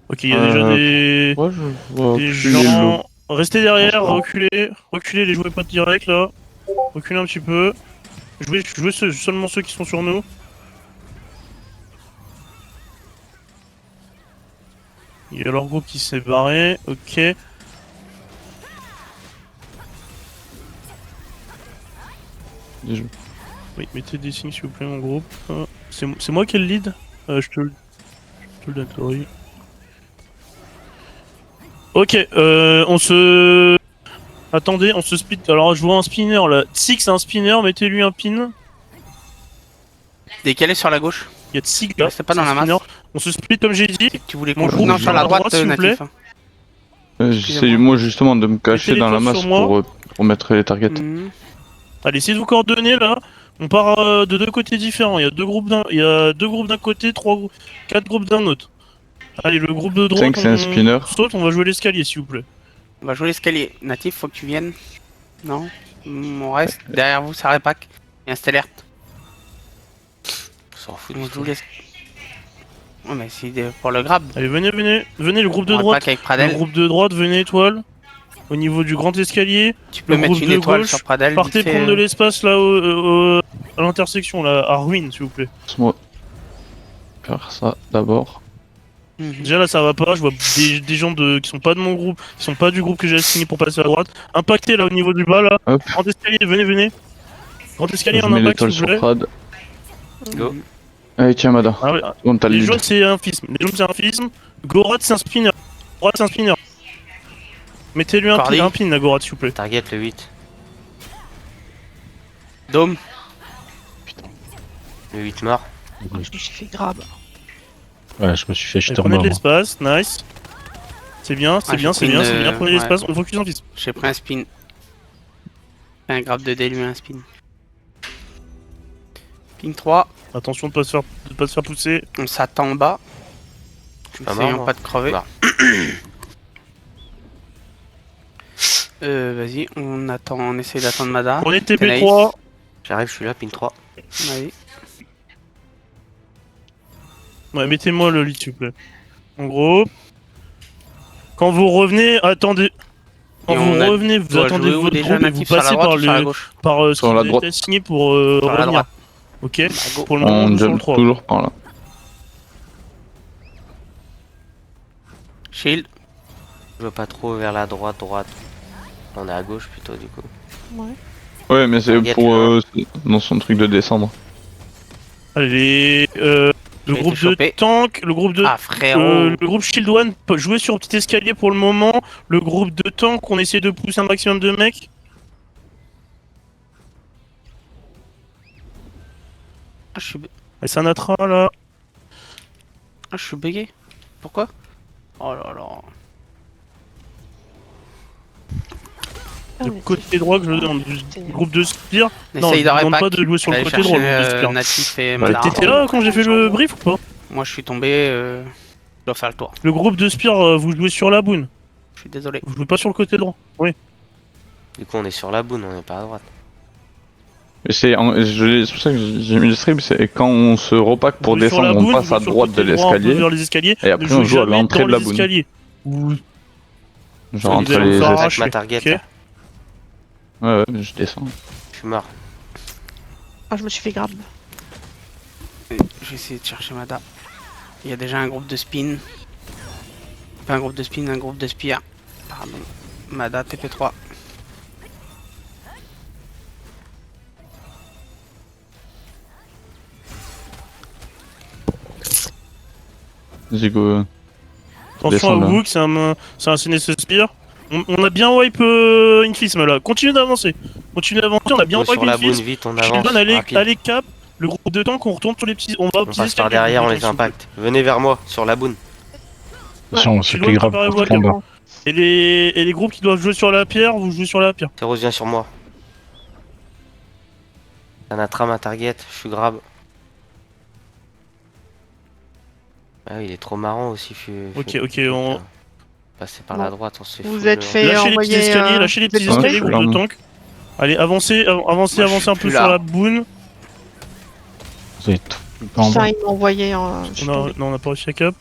Ok, il y a déjà Ouais, je vois des plus les lobes. gens. Restez derrière, reculez. Reculez, les jouez pas direct là. Reculez un petit peu. Jouez seulement ceux qui sont sur nous. Il y a leur groupe qui s'est barré. Ok. Oui, mettez des signes s'il vous plaît, mon groupe. C'est moi qui ai le lead? Je te le donne, oui. Ok, on se. Attendez, on se split. Alors, je vois un spinner là. Six, un spinner, mettez-lui un pin. Décalé sur la gauche. Il y a Tsig là, Restez pas c'est dans un la masse. spinner. On se split comme j'ai dit. C'est que tu voulais Mon qu'on joue. groupe Non, sur sur la la droite, droite, s'il vous plaît. natif. Hein. J'essaye Excusez-moi. moi justement de me cacher Mettez les dans la tours masse sur moi. pour mettre les targets. Allez, essayez de vous coordonner là. On part de deux côtés différents. Il y a deux groupes d'un côté, quatre groupes d'un autre. Allez, le groupe de droite, 5 c'est un spinner. on saute, on va jouer l'escalier, s'il vous plaît. On va jouer l'escalier. Natif, faut que tu viennes. Non. On reste. Derrière vous, ça répac. Et un stellaire. On s'en fout On du joue tout. l'escalier. Ouais, mais c'est pour le grab. Allez, venez, le groupe de On droite. répac avec Le Pradel. groupe de droite, venez, étoile. Au niveau du grand escalier. Tu peux Le mettre groupe une de étoile gauche, sur Pradel. partez vite fait, prendre de l'espace là à l'intersection, là, à ruine, s'il vous plaît. Laisse-moi faire ça d'abord. Déjà là ça va pas, je vois des gens qui sont pas de mon groupe, qui sont pas du groupe que j'ai assigné pour passer à droite. Impacté là au niveau du bas là. Hop, Grand escalier, venez. Grand escalier je en mets impact l'étoile s'il vous sur plaît. Prad. Go. Allez, tiens, Mada. Ah ouais, Bon, t'as le les lead. jaunes c'est un fisme, Gorat c'est un spinner. Gorat c'est un spinner. Mettez-lui Parley. un pin à Gorat s'il vous plaît. Target le 8. Dôme. Le 8 mort. Je me suis fait grab. Ouais, je me suis fait Allez, jeter prenez mort. de l'espace, nice. C'est bien, j'ai pris c'est une, bien, prenez ouais. l'espace, on focus en fisme. J'ai pris un spin. Un grab de dé, lui un spin. Ping 3. Attention de pas se faire pousser. On s'attend en bas. pas Essayons mort, moi. pas de crever. Mort. Vas-y, on essaie d'attendre Mada. Prenez T'es TP3. J'arrive, je suis là, ping 3. Allez. Ouais, mettez-moi le lead s'il vous plaît. En gros, quand vous revenez, attendez. Quand Et vous on a- revenez, vous doit attendez jouer où votre déjà, groupe et vous natif, sur la passez droite par ou sur la gauche? ce Sur qui la vous a droite. été assigné pour Sur la revenir. droite. Ok. Go. Pour le moment, On on joue sur le jump 3. toujours par là. Shield. Je veux pas trop vers la droite. On est à gauche plutôt du coup. Ouais. Ouais, mais c'est Target, pour là. dans son truc de descendre. Allez, le J'ai groupe été de chopé. tank, le groupe de Ah frérot. le groupe Shield One peut jouer sur petit escalier pour le moment. Le groupe de tank, on essaie de pousser un maximum de mecs. Ah, je suis, Et Sanatra là. ah, je suis bugué. Pourquoi? Oh là là. Ah, Le mais côté droit que je demande. Du groupe de Spire. Non, Essaye je de vous demande repack. pas de jouer sur le Aller côté droit. chercher Le groupe de Spire. Natif et Bah, Mada. T'étais là quand j'ai fait le brief ou pas? Moi je suis tombé. Je dois faire le tour. Le groupe de Spire, vous jouez sur la boune. Je suis désolé. Vous jouez pas sur le côté droit. Oui. Du coup, on est sur la boune, on est pas à droite. Et c'est pour ça que j'ai mis le stream, c'est quand on se repack pour Vous jouez sur la descendre, on boune, passe vous à jouez sur le droite de côté droit, un peu l'escalier. vers les escaliers. Et après, Ne on jouez joue à jamais l'entrée dans de la les boune. escaliers. Genre Vous entre allez les vous faire escaliers. arracher. Ma target. Ok. Ouais, je descends. Je suis mort. Ah, je me suis fait grab. J'ai essayé de chercher Mada. Il y a déjà un groupe de spin. Pas un groupe de spin, un groupe de spire. Pardon. Mada TP3. Vas-y, go. Attention à Descends, là. vous que c'est un CNS Spire. On a bien wipe Infism là. Continuez d'avancer. Continuez d'avancer, on a bien Go wipe sur la boune, Infism. vite, on avance. Shieldon, Rapide. allez cap. Le groupe de tank, on retourne sur les petits. On va aux On petits passe par escaliers, derrière, on groupe de les tank, s'il vous plaît. impacte. Venez vers moi, sur la boune. Attention, on se Shieldon, fait grave préparez-vous pour à se tomber. cap. Et les groupes qui doivent jouer sur la pierre, vous jouez sur la pierre. Teros, viens sur moi. Sanatra, ma target, je suis grab. Ah oui, il est trop marrant aussi. Ok, on. Passer par Bon. la droite, on se fait Vous full, êtes fait Lâchez les petits envoyer. escaliers, lâchez les petits des escaliers, briefs. groupe de tank. Allez, avancez Moi, je suis un peu plus sur là. la boune. Vous êtes tout le temps en Putain, bas. ils m'ont envoyé en. je suis tombée. Non, on n'a pas réussi à cap.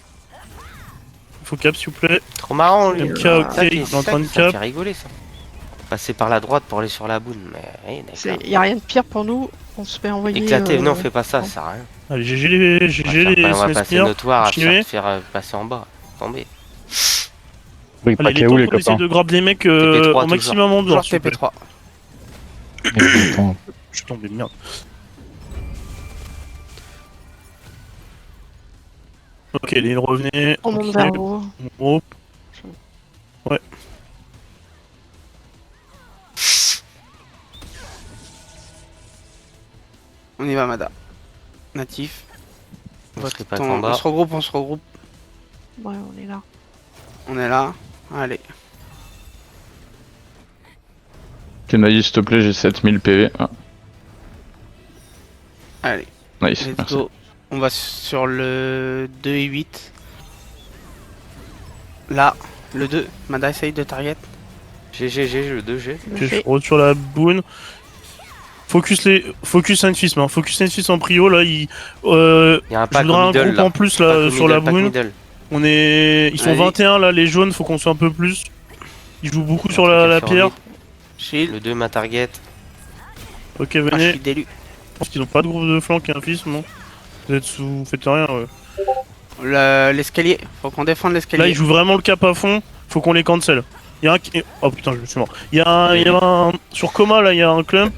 faut cap s'il vous plaît. Trop marrant, Le lui. K, là, ok, Ça il est en train de ça cap. fait rigoler, ça. Passer par la droite pour aller sur la boune, mais oui, d'accord. Il y a rien de pire pour nous. On se fait envoyer. Éclater, non, fais pas ça, ça sert à rien. Allez, GG les On va GG faire- les on va passer Smespire. notoire à Continuez. faire passer en bas. Tomber. Oui, pas Allez, il est KO temps les qu'on essaie copains. de grab les mecs TP3 au maximum en Genre dehors. s'il vous plaît. TP3. Attends. Je suis tombé, merde. Ok, les lignes revenez. On monte tranquille. vers haut. Oh. On y va, Mada. Natif. On se passe On en bas. se regroupe, on se regroupe. Ouais, on est là. On est là. Allez. Kenai, s'il te plaît, j'ai 7000 PV. Ah, Allez. nice, Let's merci. go. On va sur le 2 et 8. Là. Le 2. Mada, essaye de target. GG, le 2G. Ok, Le je fait. roule sur la boune. Focus Saint-Fils, hein. Focus Saint-Fils en prio là. Il y a un Je pack voudrais au un middle groupe là. en plus Pack là au sur la middle, pack boune. middle. Ils sont Allez. 21 là, les jaunes, faut qu'on soit un peu plus. Ils jouent beaucoup sur Ok, la sur pierre. mid. Shield. Le 2 ma target. Ok, Ah, je venez. suis délu. Je pense qu'ils ont pas de groupe de flanc qui est un fils, non. Vous êtes sous. Vous faites rien, ouais. L'escalier. Faut qu'on défende Là, l'escalier. ils jouent vraiment le cap à fond. Faut qu'on les cancel. Il y a un qui. Oh putain, je suis mort. Il y a un. Sur Coma là, il y a un club.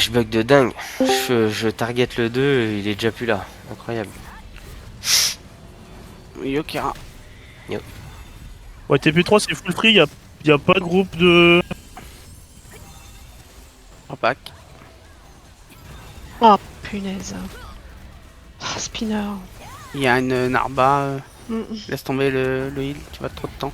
Je bug de dingue. Je target le 2, il est déjà plus là. Incroyable. Yokira. Ouais, TP3 c'est full free. Y a pas de groupe de. Repack. Oh, punaise. Ah, spinner. Il y a une Narba. Mm. Laisse tomber le heal. Tu vas trop de temps.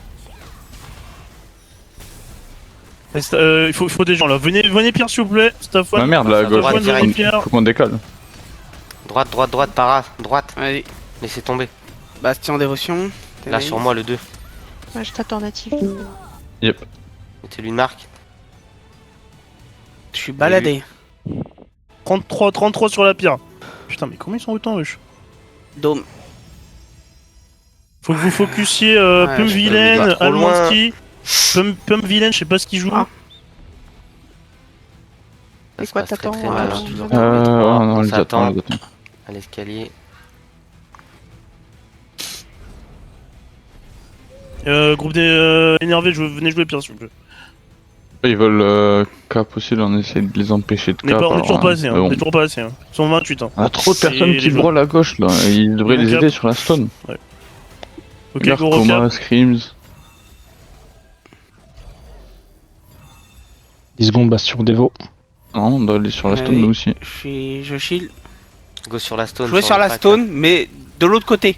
Il faut des gens là. Venez Pierre s'il vous plaît. Staff Ah one. merde, là, à Ça gauche, droite, direct. faut qu'on décolle. Droite, para. Droite. Allez. Laissez tomber. Bastion dévotion. T'es Là nice. sur moi le 2. Ouais, je t'attends natif. Mettez-lui une marque. Je suis baladé. 33 sur la pierre. Putain, mais comment ils sont autant, wesh? Dôme. Faut que vous focussiez Ouais, Pum je Vilaine, peux vous voir trop loin. Almanski. Pum Vilaine, je sais pas ce qu'il joue. Ah. Ça Et se quoi, passe très, t'attends, très mal, hein, euh, toujours. Oh, Oh non, On les attend, s'attend les attend. à l'escalier. Groupe des énervés, venez jouer Pierre s'il vous plaît. Ils veulent cap aussi, là, on essaie de les empêcher de On est, cap. pas, on est alors, toujours pas assez, mais hein. bon. On est toujours pas assez. Hein. Ils sont 28 hein. On a trop de C'est personnes qui les brûlent à gauche là, ils devraient Ils vont les cap. aider sur la stone. Ok, Regarde, go Coma, recap. Screams. 10 secondes, Bastion Devo. Non, on doit aller sur la stone Allez. nous aussi. Je shield. Go sur la stone. Jouez sur le la pack, stone, mais de l'autre côté.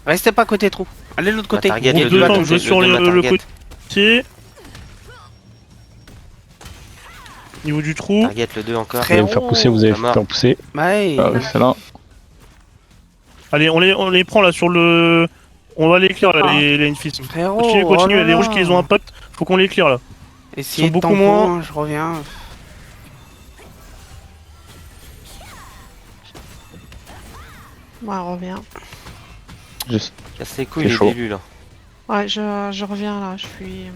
Restez pas côté trou. Allez de l'autre là. côté. Ma target, Groupe le deux, 2 on joue sur le côté. Niveau du trou. Target le 2 encore. Vous allez vous faire pousser, vous allez Ça vous marche. faire pousser. Ouais. Ah, ouais, c'est là. Allez, on les prend là sur le. On va les clear là, Ah. les Infis. Frérot. Continuez, oh continuez. là Les rouges là. qui les ont impact, faut qu'on les clear là. Essayez sont de beaucoup tampon, moins. hein, je reviens. Ouais, on revient. Juste. Casse les couilles C'est les chaud. délus là. Ouais, je reviens là. Je suis.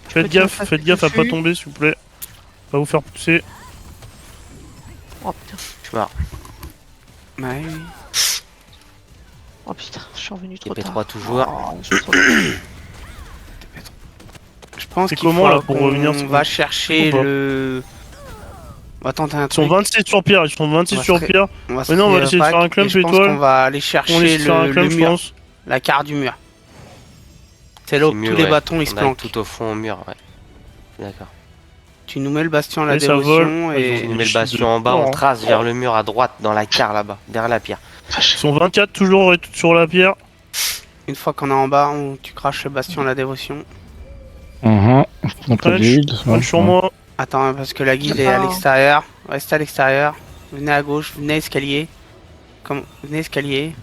Faites Faut qu'il gaffe, fasse faites gaffe à pas dessus. tomber s'il vous plaît. Pas vous faire pousser. Oh putain. Je suis mort. Ouais. Oh putain, je suis revenu trop TP3 tard. toujours. Oh, je suis trop tard. Je pense C'est qu'il comment, faut là, pour qu'on revenir, c'est va bon. chercher Ou pas le. On va tenter un Ils sont truc. 26 sur pierre, ils sont 26 On va sur se pierre. On va se Mais non, on va créer essayer de un faire un pack, clump et je pense étoile. qu'on va aller On chercher essaie de faire un le clump, je mur, pense. la carte du mur. C'est là où C'est mieux, tous les ouais. bâtons ils se On arrive planquent. tout au fond au mur, ouais. Je suis d'accord. Tu nous mets le bastion à la Et ça dévotion vole. et. Ils On ont- met le bastion en bas, Non, on hein. trace vers le mur à droite, dans la carre là-bas, derrière la pierre. Ils sont 24 toujours sur la pierre. Une fois qu'on est en bas, tu craches le bastion à la dévotion. On peut Punch, guide. punch sur moi. Attends, hein, parce que la guilde est à Ah. l'extérieur. Restez à l'extérieur. Venez à gauche, venez à escalier. Venez escalier.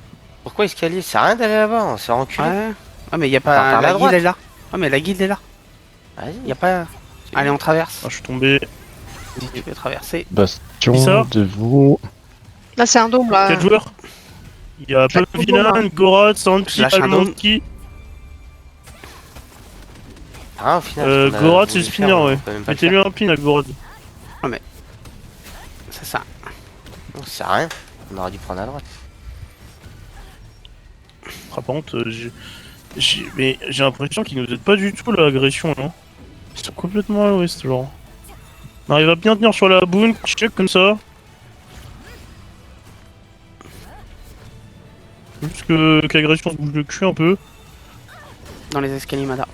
Pourquoi escalier? Ça sert à rien d'aller là-bas, on se fait enculer. Ouais. Ah mais y a Par pas. la La droite. guilde est là. Ah mais la guilde est là. Vas-y. Y a pas. Allez, on traverse. Ah, je suis tombé. Si tu veux traverser. Qui ça Bastion Devo. Là, c'est un dôme là. 4 joueurs. Il y a Claque Pum ton dôme, Villain, Gorod, Santi, Lâche un dôme. Almonski. Ah, au final. ce qu'on a Gorod, c'est voulu le spinner, faire, on ouais. peut même pas le Mettez-lui un pin à Gorod. C'est ça. faire. Non, ça sert à rien. On aurait dû prendre à droite. Ah, par contre, mais j'ai l'impression qu'ils nous aident pas du tout l'agression là. Ils sont complètement à l'ouest, genre. On arrive à bien tenir sur la boune, check comme ça. Juste que l'agression se bouge le cul un peu. Dans les escaliers Mada.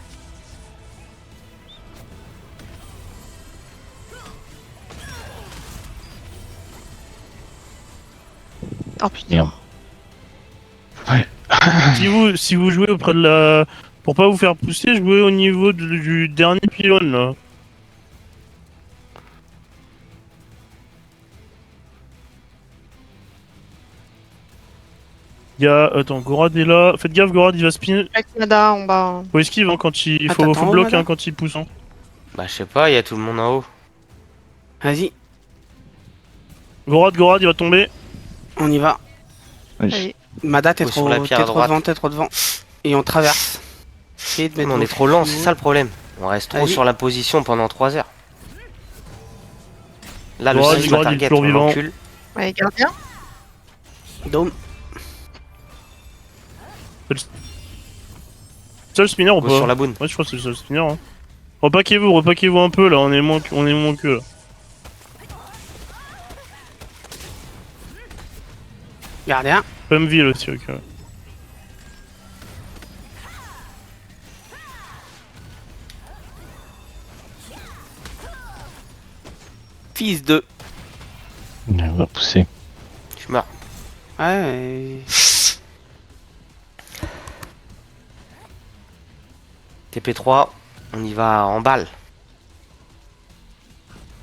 Oh putain. Merde. Si vous jouez auprès de la... Pour pas vous faire pousser, jouez au niveau du dernier pylône là. Il y a... Attends, Gorad est là. Faites gaffe, Gorad il va spin. Avec Nada en bas. Faut esquive hein, quand il Ah, faut, t'attends faut où, bloquer madame hein, quand il pousse. Hein. Bah, je sais pas, il y a tout le monde en haut. Vas-y, Gorad, il va tomber. on y va. Oui. Allez. Mada, t'es Ou sur trop, la pierre t'es à trop droite. devant, t'es trop devant. Et on traverse. Essayez de Mais mettre on vos est trop lent, fous. c'est ça le problème. On reste trop Vas-y. sur la position pendant 3 heures. Là, le Gorad, 6 Gorad, il est target, toujours on vivant. l'encule. Ouais, gardien. Dôme. Seul spinner ou Go pas sur la boune. Ouais, je crois que c'est le seul spinner. Hein. Repaquez-vous un peu là, on est moins que là. Gardien. Pumville aussi, ok. Fils de. On va pousser. Je meurs. Ouais. TP3, on y va en balle.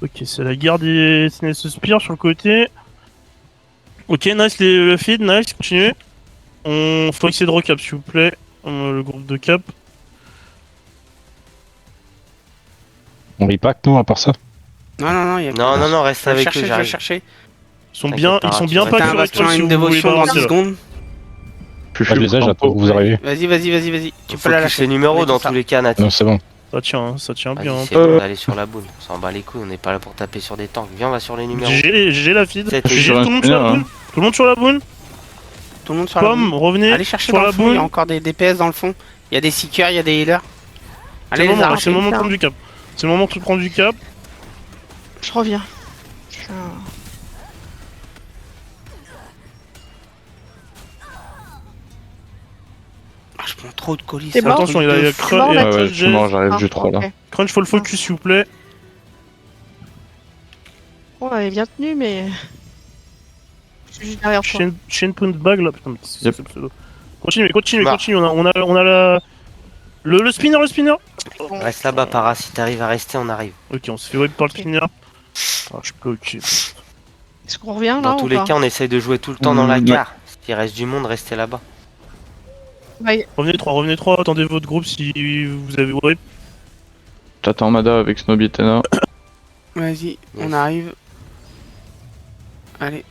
Ok, c'est la guerre des Spire sur le côté. Ok, nice le feed, nice, continuez. On faut essayer de recap s'il vous plaît. Le groupe de cap. On repack, nous, à part ça. Non, il y a Non, reste Je vais le avec chercher, eux, je vais le j'arrive. chercher. Ils sont T'inquiète bien, pas, ils sont tu bien vas pas T'as faire un sur bastion, l'étoile si une vous voulez dévotion dans 10 balancer là. secondes. Je Je les ai, j'attends que vous arrivez. Vas-y. Faut Tu peux la focus lâcher. les numéros On est dans tout ça. tous les cas, Nat. Non, c'est bon. Ça tient bien. Vas-y, Hein. c'est bon d'aller sur la boule. On s'en bat les couilles, on n'est pas là pour taper sur des tanks. Viens, on va sur les numéros. J'ai la feed. Sept et J'ai sur tout un le monde sur la spinner, boune. Tout le monde sur la boune. Tout le monde sur la Pomme, boule. revenez Allez chercher sur dans la le fond, il y a boune. encore des DPS dans le fond. Il y a des seekers, il y a des healers. C'est Allez le les moment, arracher. c'est le moment de ça. prendre du cap. C'est le moment de prendre du cap. Je reviens. Ah, je prends trop de colis. T'es c'est un mort truc Attention, il de y a fou. Crunch. là, Ouais, je suis mort, j'arrive Ah, du 3 là. ok. Crunch, faut le focus s'il vous plaît. Oh, elle est bien tenue, mais. Je suis juste derrière toi. Shenpound bag là, putain, mais c'est Yep. ce pseudo. Continue, Bah. on a la... Le spinner. Reste là-bas, Para. Si t'arrives à rester, on arrive. Ok, on se fait wipe par le Ok. spinner. Ah, je peux, ok. Est-ce qu'on revient là Dans ou tous les pas? cas, on essaye de jouer tout le temps dans la Ouais. gare. S'il reste du monde, restez là-bas. Ouais, Revenez 3, attendez votre groupe si vous avez wipe. J'attends Mada avec Snobby et Tena. Vas-y, on Yes. arrive. Allez.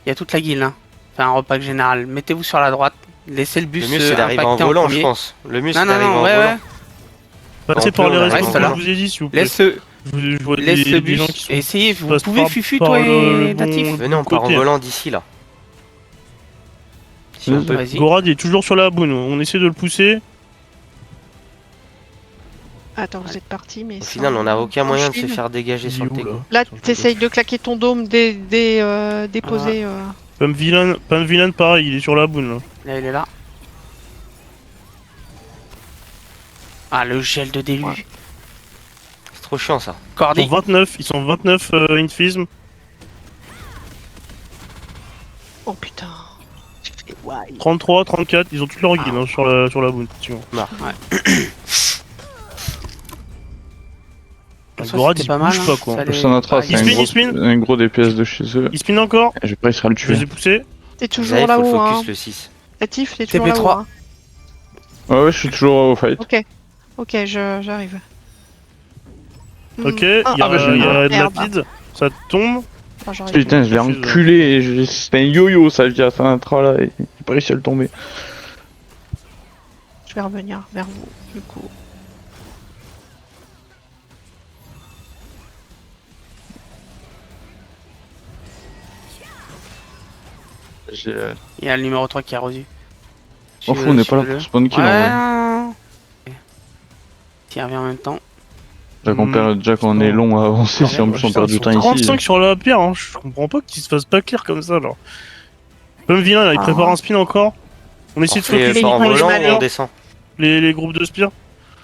Il y a toute la guilde, hein. Enfin, un repas général. Mettez-vous sur la droite. Laissez le bus Le mieux, c'est d'arriver en impacter volant, premier. je pense. Le mieux, Non, c'est non, d'arriver non, en ouais, volant. ouais. Passez Un par peu, les on raisons reste que là. je vous ai dit s'il vous plaît. Laisse le, Je vois laisse le des gens bus. qui sont... Essayez, vous passent pouvez par- Fufu, par toi le et bon- Natif. Venez, on part en côté. volant d'ici, là. Si on peut. Vas-y. Gorad il est toujours sur la boune, on essaie de le pousser. attends, vous êtes partis, mais. Au sans- final, on n'a aucun moyen de se Chine. faire dégager sur le Il est où, Tego. là Là, t'essayes de claquer ton dôme, déposer. Pam Villain, pareil, il est sur la boune là. Là, il est là. Ah, le gel de déluge. Ouais. C'est trop chiant, ça. Ils sont 29 infism. Oh putain. J'ai fait why. 33, 34, ils ont toute leur guide hein, sur la boune, effectivement. Ça, Gorad c'était il pas mal, bouge hein. pas quoi. Ça allait- Sanatra, Ah, c'est il spin. un gros DPS de chez eux. Il spin encore, Et je vais pas réussir à le je les tuer. ai poussés. T'es Vous toujours savez, faut le là-haut, focus hein. le 6. Natif, t'es toujours TP3. là-haut. Hein. Ouais, je suis toujours au fight. Ok, j'arrive. Ok, il y a, bah, il y a de la merde. feed, ça tombe. Enfin, j'aurais Putain, je l'ai confuse, enculé et c'était un yo-yo ça, je dis à Sinatra là, et j'ai pas réussi à le tomber. Je vais revenir vers vous, du coup. J'ai. Il y a le numéro 3 qui a reçu. M'en fous, on n'est pas là pour spawn kill en vrai. Ouais. Qui revient en même temps. Déjà qu'on est long à avancer, si en plus on perd du temps Ils sont ici. 35 sur la pierre, hein. Je comprends pas qu'ils se fassent pas clair comme ça, là. Comme vilain, là, il prépare un spin encore. On essaie de fait focus pas en les volant malheurs. ou on descend. les groupes de spires.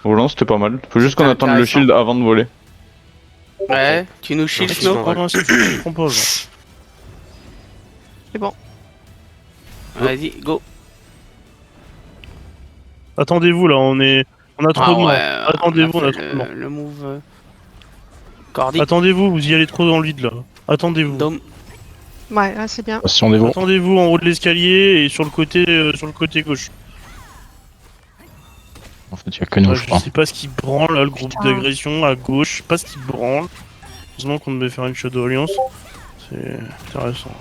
Volant c'était pas mal. Faut juste qu'on C'était attende le intéressant. shield avant de voler. Ouais, tu nous shield, Ok. Snow. Bon, Non, je comprends pas, genre. C'est bon. Vas-y, go. Attendez-vous, là, on a trop de morts. Attendez-vous, on a trop de morts. Le move. Cordy. Attendez-vous, vous y allez trop dans le vide, là. Attendez-vous. Dome. Ouais, là, c'est bien. Si on dévore. Attendez-vous en haut de l'escalier et sur le côté gauche. En fait, il y a que nous, je Je crois. sais pas ce qui branle, là, le groupe Putain. d'agression à gauche. Je sais pas ce qui branle. Heureusement qu'on devait faire une Shadow Alliance. C'est intéressant.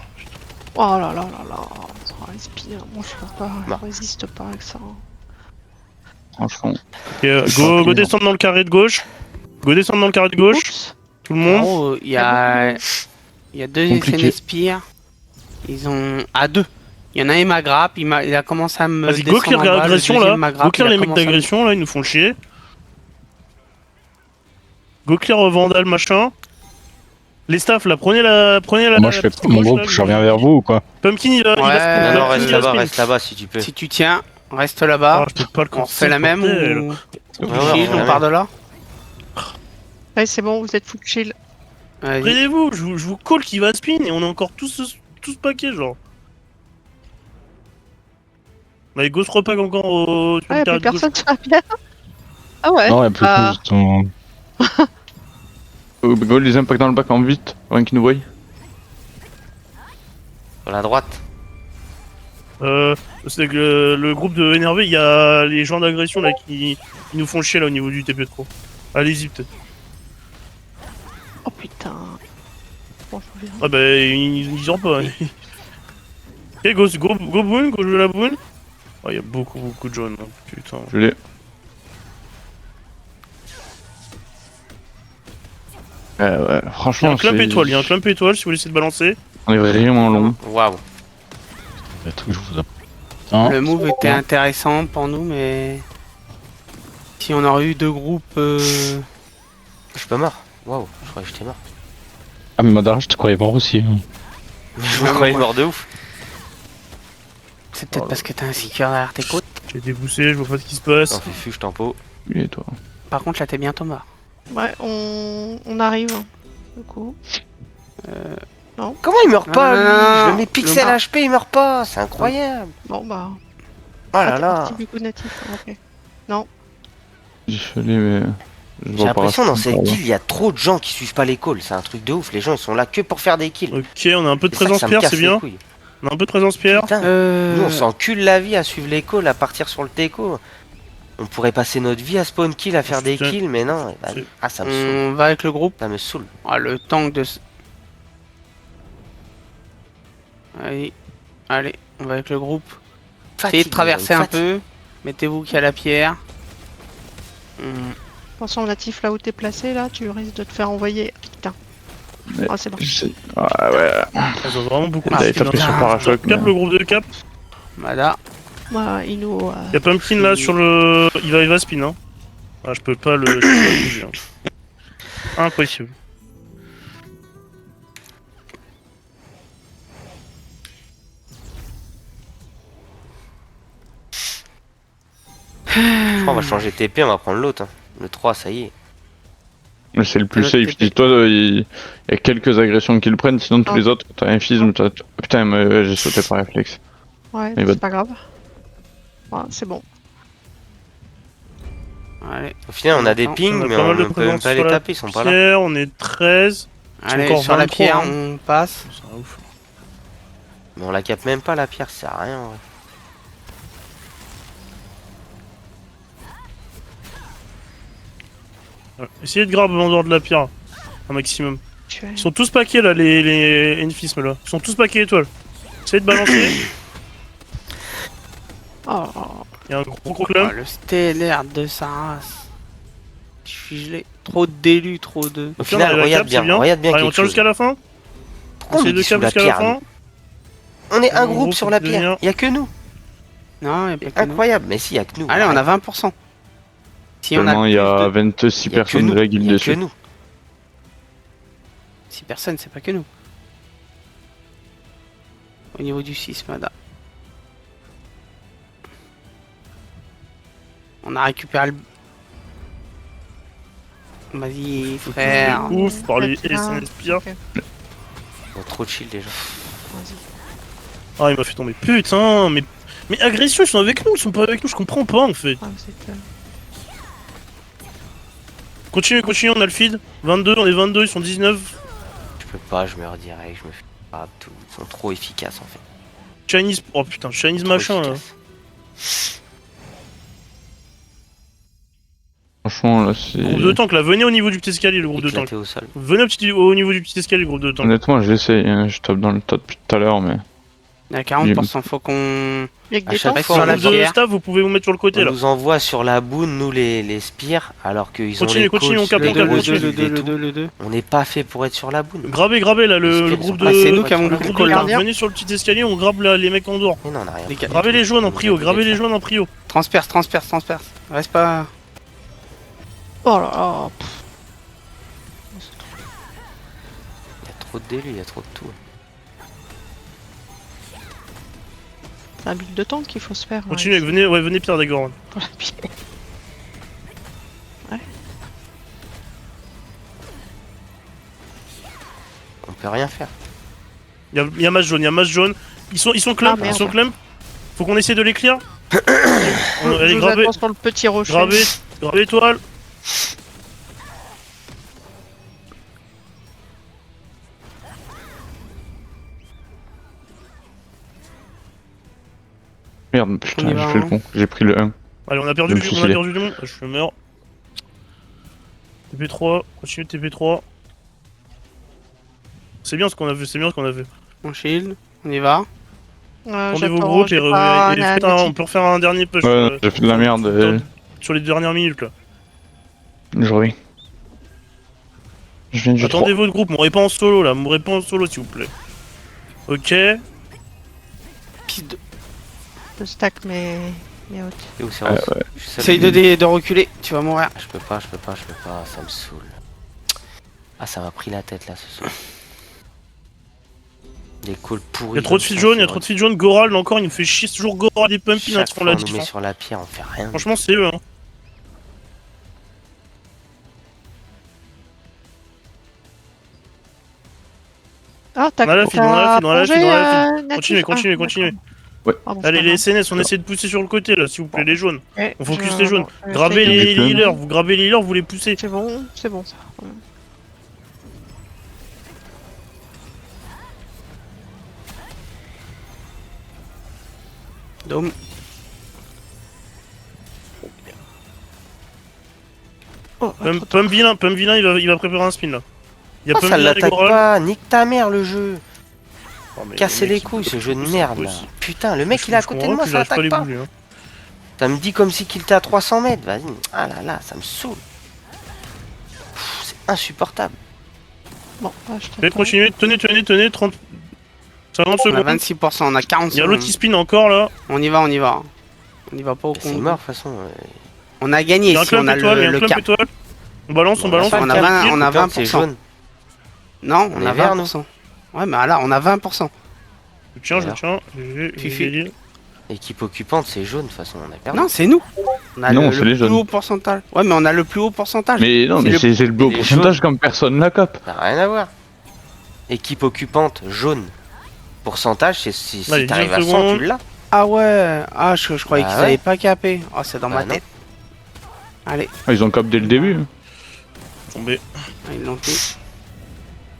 Oh là là là là. Ça respire. Moi, je peux pas. Je Bah. résiste pas avec ça. Franchement. Ok, go descendre dans le carré de gauche. Go descendre dans le carré de gauche. Oups. Tout le En monde. gros, il y a deux Compliqué. SNS Spear. Ils ont. À deux. Il y en a un, il m'a grappe. Il a commencé à me. Vas-y, go descendre clear en bas, le l'agression, deuxième là. m'a Go grappe, clear il a les mecs commencé à me- d'agression, là, ils nous font chier. Go clear Vandal, machin. Les staffs, là, prenez la. Moi, je fais petite mon gauche, groupe, là, je reviens vers vous ou quoi? Pumpkin, il va Ouais, spin, non, Non, Pumpkin, reste il va là-bas, spin. reste là-bas si tu peux. Si tu tiens, reste là-bas. Ah, je peux pas le On refait la même bordel. ou. Ouais, Shield, on fait on la part même. de là. Ouais, c'est bon, vous êtes full chill. Vas-y. Prenez-vous, je vous call qui va spin et on est encore tous paquets, genre. Mais go se repack encore sur Ah, le y'a carré plus de gauche. personne sur la pierre. Ah ouais. Non, il y a plus Ah. de temps. Go les impacts dans le back en vite, avant qu'ils nous voient. Sur la droite. C'est que le groupe de énervé, il y a les gens d'agression là qui nous font chier là au niveau du TP trop. Allez-y peut-être. Oh putain. Bon, je reviens. Ah bah ils ont pas. Ok, go boon, go jouer la boon. Oh, il y a beaucoup de jaunes, hein. Putain. Je l'ai. Ouais, Il y a franchement, un clump étoile, si vous voulez essayer de balancer. On est vraiment long. Waouh. Il y a tout que je vous Hein Le move était intéressant pour nous, mais. Si on aurait eu deux groupes. Je suis pas mort. Waouh, je croyais que j'étais mort. Ah, mais Madara, je te croyais mort aussi. Hein. Je me croyais mort de ouf. C'est peut-être parce que t'as un seeker derrière tes côtes. J'ai été poussé, je vois pas ce qui se passe. On fait fuge tempo. Et toi. Par contre, là, t'es bientôt mort. Ouais, on arrive. Du coup. Comment il meurt pas lui Ah, Je le mets pixel le- HP, il meurt pas. C'est incroyable. Bon bah. Oh là là. Parti du coup natif. Ok. J'ai chalé, mais. Je J'ai vois pas l'impression dans rester, cette pardon. guilde, il y a trop de gens qui suivent pas les calls. C'est un truc de ouf. Les gens ils sont là que pour faire des kills. Ok, on a un peu de C'est ça que présence ça me pierre, casse c'est les bien. couilles. On a un peu de présence pierre. Putain, nous on s'encule la vie à suivre les calls, à partir sur le teco. On pourrait passer notre vie à spawn kill, à faire des Putain. kills, mais non. Bah, C'est- ah, ça me saoule. On va avec le groupe. Ça me saoule. Ah, le tank de. Allez, on va avec le groupe. Essayez de traverser un peu. Mettez-vous qu'il y a la pierre. Attention natif là où t'es placé là, tu risques de te faire envoyer. Putain. Mais- Ah c'est bon. Ah ouais. Elles ont vraiment beaucoup T'avais de tapé skills, sur hein. parachoc. Cap, le groupe de cap. Mada. Moi, Ino. Y'a Pumpkin là sur le. Il va spin, hein. Ah, je peux pas le bouger. Hein. Impossible. Je crois on va changer TP, on va prendre l'autre. Hein. Le 3, ça y est. Mais c'est le plus Le safe. TP. Dis-toi, il y a quelques agressions qui le prennent, sinon tous Ah. les autres, t'as un fisme, t'as. Putain, mais j'ai sauté par réflexe. Ouais, Il va- c'est pas grave. Ouais, c'est bon. Allez, Au final, on a des On a pings, mais pas mal de on peut même présence pas sur les la taper, ils sont pas là. Pierre, on est 13. allez, encore sur la 23, pierre, hein. on passe. C'est un ouf. Mais on la capte même pas, la pierre, ça sert à rien. En vrai. Ouais. Essayez de grab en dehors de la pierre. Un maximum. Ils sont tous paqués là, les Enfismes là. Ils sont tous paqués étoiles. Essayez de balancer. Oh. Il y a un gros Oh, clump. le stellaire de sa race. Je suis gelé. Trop d'élus, trop de... Au final, regarde bien Allez, on quelque tire chose. jusqu'à la fin. Pourquoi on Essayez est de sous cap la jusqu'à la pierre fin. nous On est un En groupe gros, sur faut la devenir- pierre. Y a que nous. Non, y'a pas que nous. Incroyable. Mais si, y a que nous. Allez, on a Arrête. 20%. Si on Seulement a il y a plus de... 26 Y a que personnes nous. de la guilde Y a que dessus. nous. 6 personnes, c'est pas que nous. Au niveau du 6, Mada. On a récupéré le... Vas-y, frère. Ouf, par les Ah, SNS pires. ok, On a trop de shield déjà. vas-y. Ah, il m'a fait tomber. Putain, mais agression, ils sont avec nous, ils sont pas avec nous, je comprends pas en fait. Ah, c'est Continue, on a le feed. 22, on est 22, ils sont 19. Je peux pas, je me redirect, je me fais pas tout. Ils sont trop efficaces en fait. Chinese, oh putain, Chinese Trop machin là. efficaces. Franchement là c'est... Groupe de tank là, venez au niveau du petit escalier, le groupe de tank. Éclaté au sol. Venez au niveau du petit escalier, le groupe de tank. Honnêtement j'essaie, hein, je tape dans le tas depuis tout à l'heure mais... Il y a 40%, faut qu'on... Il y a que À des chaque tanks. fois, sur Le la groupe de pierre. staff, vous pouvez vous mettre sur le côté On là. nous envoie sur la boune, nous les spires, alors qu'ils ont Continue, les continue, coachs, on capte, les on capte, gros continue. shields et tout. le 2. On n'est pas fait pour être sur la boune. Grabez là, le Escalier, groupe sont de. pas- c'est nous qui avons le le groupe groupe de de tank. là. Venez sur le petit escalier, on grabe les mecs en dehors. Mais non, on a rien. Les gars, Gravez les jaunes en prio, gravez les jaunes en prio. Transperce. Reste pas... Oh là là. Il y a trop de délus, il y a trop de tout. C'est un build de tank qu'il faut se faire. Continuez, venez Pierre Dagor. Pour la pierre. On peut rien faire. Il y a masse jaune. Ils sont clump, Ah, merde. ils sont clump. Faut qu'on essaie de les clear. Allez, Je vous gravez, attends sur le petit rocher. gravez l'étoile. Merde, On y putain, va, j'ai fait le hein. con, j'ai pris le 1. Allez, on a perdu Je me du suis monde. suicidé. Je meurs. TP3, continue TP3. C'est bien ce qu'on a fait, On shield, on y va. Rendez vos J'attends, groupes j'ai et pas un faites on outil. peut refaire un dernier push Ouais, j'ai fait de la merde, sur les dernières minutes là. je reviens. Je viens du 3. Attendez votre groupe, mourrez pas en solo là, mourrez pas en solo s'il vous plaît. Ok. Piste de... Je stack mes hôtes. Et où c'est Rose ouais. Je suis seul. Essaye de reculer, tu vas mourir. Je peux pas, ça me saoule. Ah, ça m'a pris la tête là ce soir. Des calls pourris. Il y a trop de comme feed ça, jaunes, c'est il y a trop de feed jaunes. Goral encore, il me fait chier, c'est toujours Goral des pumpins Chaque qui font fois, la on nous met différence. sur la pierre, on fait rien. Franchement, c'est eux hein. Ah, t'as On a la feed, on a la feed, on a la feed, on a la feed. Continuez, Continuez. Allez, les SNS, on essaie de pousser sur le côté là, s'il vous plaît, les jaunes. On focus les jaunes. Gravez les healers, vous gravez les healers, vous les poussez. C'est bon ça. Ouais. Dôme. Oh, Pump vilain, il va préparer un spin là. Il y a Ah, Pump ça vilain et l'attaque Goral. pas, nique ta mère le jeu. Oh, mais Casser le mec, les couilles il ce peut jeu de plus, merde c'est là. impossible. Putain, le mec il est à côté de moi, ça attaque pas. Hein. Ça me dit comme si qu'il était à 300 mètres, vas-y. Ah là là, ça me saoule. Pff, c'est insupportable. Bon, je Allez, continuez, tenez, 30... 50 On a secondes. 26%, on a 40 Il y a l'autre secondes. qui spin encore là. On y va. On y va pas au C'est con. mort de toute façon. On a Il gagné y a un si on clump a étoile, il y a un le clump cap. étoile. On balance. on a 20, on a Putain, c'est 20%. jaune. Non, On on est a vert, 20%. Ouais, mais là, on a 20%. Je Alors. tiens. Fifi. Équipe occupante, c'est jaune de toute façon, on a perdu. Non, c'est nous. On a Non, le c'est les plus jaunes. haut pourcentage. Ouais, mais on a le plus haut pourcentage. Mais non, C'est mais le- c'est le beau les pourcentage jaunes. comme personne la cape. Ça n'a rien à voir. Équipe occupante, jaune. Pourcentage, c'est si Allez, t'arrives 10 à 100, secondes. tu l'as. Ah ouais. Ah, je croyais Bah qu'ils ouais. avaient pas capé. Oh, c'est dans Bah ma non. tête. Allez, Ah, ils ont cap dès le début. Hein. Tombé. ils l'ont tué.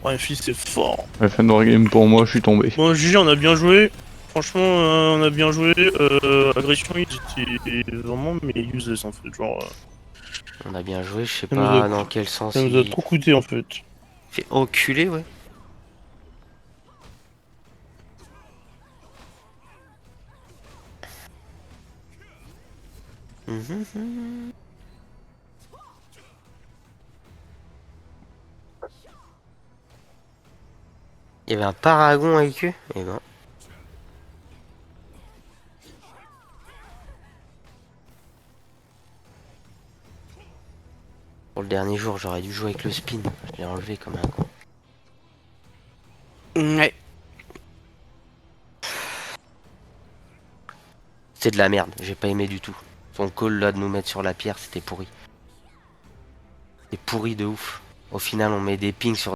Ouais, fils, c'est fort. La fin de wargame pour moi, je suis tombé. Bon, GG, on a bien joué. Franchement, on a bien joué. Agression, ils étaient vraiment mais useless en fait. Genre, On a bien joué, je sais Ça nous pas a- dans quel sens. ça nous a il- trop coûté en fait. Fait enculer, ouais. Mhm. Il y avait un paragon avec eux. Et ben. Pour le dernier jour, j'aurais dû jouer avec le spin. Je l'ai enlevé comme un con. Ouais. C'est de la merde, j'ai pas aimé du tout. Son call là de nous mettre sur la pierre, c'était pourri. C'est pourri de ouf. Au final, on met des pings sur